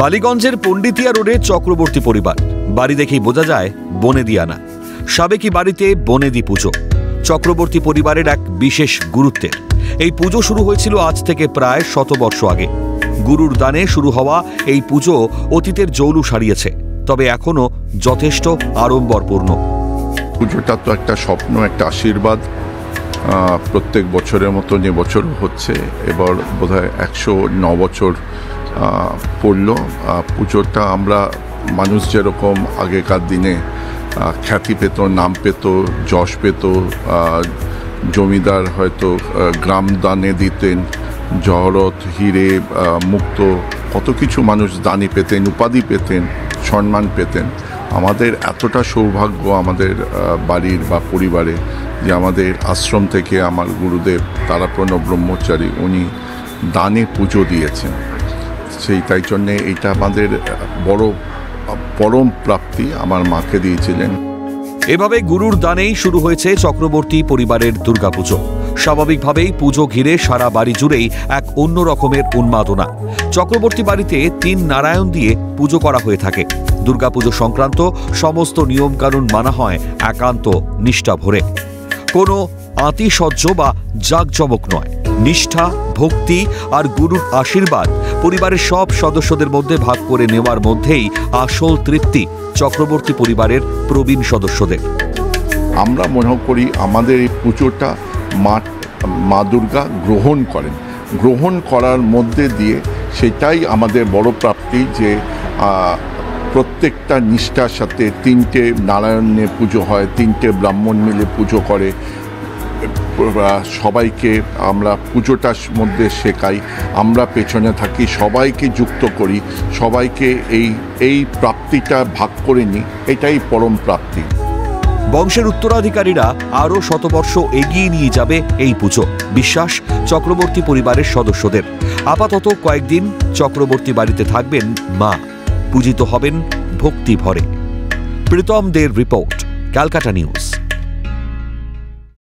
বালিগঞ্জের পণ্ডিতিয়া রোডে চক্রবর্তী পরিবার। বাড়ি দেখেই বোঝা যায় বনেদিয়ানা। সাবেকি বাড়িতে বনেদি পুজো চক্রবর্তী পরিবারের এক বিশেষ গুরুত্বের। এই পুজো শুরু হয়েছিল আজ থেকে প্রায় 100 বর্ষ আগে। গুরুর দানে শুরু হওয়া এই পুজো অতীতের জৌলুস হারিয়েছে, তবে এখনো যথেষ্ট আড়ম্বরপূর্ণ। পুজোটা তো একটা স্বপ্ন, একটা আশীর্বাদ। প্রত্যেক বছরের মতো এবছর হচ্ছে। এবার বোধহয় 109 বছর পড়ল পুজোটা। আমরা মানুষ যেরকম আগেকার দিনে খ্যাতি পেত, নাম পেত, যশ পেত, জমিদার হয়তো গ্রাম দানে দিতেন, জহরত, হিরে, মুক্ত, কত কিছু মানুষ দানি পেতেন, উপাধি পেতেন, সম্মান পেতেন। আমাদের এতটা সৌভাগ্য আমাদের বাড়ির বা পরিবারে যে আমাদের আশ্রম থেকে আমার গুরুদেব তারাপ্রণব ব্রহ্মচারী উনি দানে পুজো দিয়েছেন। তাই জন্যে এইটা আমাদের বড় পরম প্রাপ্তি, আমার মাকে দিয়েছিলেন। এভাবে গুরুর দানেই শুরু হয়েছে চক্রবর্তী পরিবারের দুর্গাপুজো। স্বাভাবিকভাবেই পুজো ঘিরে সারা বাড়ি জুড়েই এক অন্য রকমের উন্মাদনা। চক্রবর্তী বাড়িতে 3 নারায়ণ দিয়ে পুজো করা হয়ে থাকে। দুর্গাপুজো সংক্রান্ত সমস্ত নিয়মকানুন মানা হয় একান্ত নিষ্ঠা ভরে। কোনো আতিশয্য বা জাঁকজমক নয়। নিষ্ঠা, ভক্তি আর গুরুর আশীর্বাদ পরিবারের সব সদস্যদের মধ্যে ভাগ করে নেওয়ার মধ্যেই আসল তৃপ্তি চক্রবর্তী পরিবারের প্রবীণ সদস্যদের। আমরা মনে করি আমাদের এই পুজোটা মা দুর্গা গ্রহণ করেন। গ্রহণ করার মধ্যে দিয়ে সেটাই আমাদের বড় প্রাপ্তি যে প্রত্যেকটা নিষ্ঠার সাথে 3টে নারায়ণের পুজো হয়, 3টে ব্রাহ্মণ মিলে পুজো করে। সবাইকে আমরা পুজোটার মধ্যে শেখাই, আমরা পেছনে থাকি, সবাইকে যুক্ত করি, সবাইকে এই প্রাপ্তিটা ভাগ করে নিই। এটাই পরম প্রাপ্তি। বংশের উত্তরাধিকারীরা আরও 100 বর্ষ এগিয়ে নিয়ে যাবে এই পুজো, বিশ্বাস চক্রবর্তী পরিবারের সদস্যদের। আপাতত কয়েকদিন চক্রবর্তী বাড়িতে থাকবেন মা, পূজিত হবেন ভক্তি ভরে। প্রীতম দের রিপোর্ট, ক্যালকাটা নিউজ।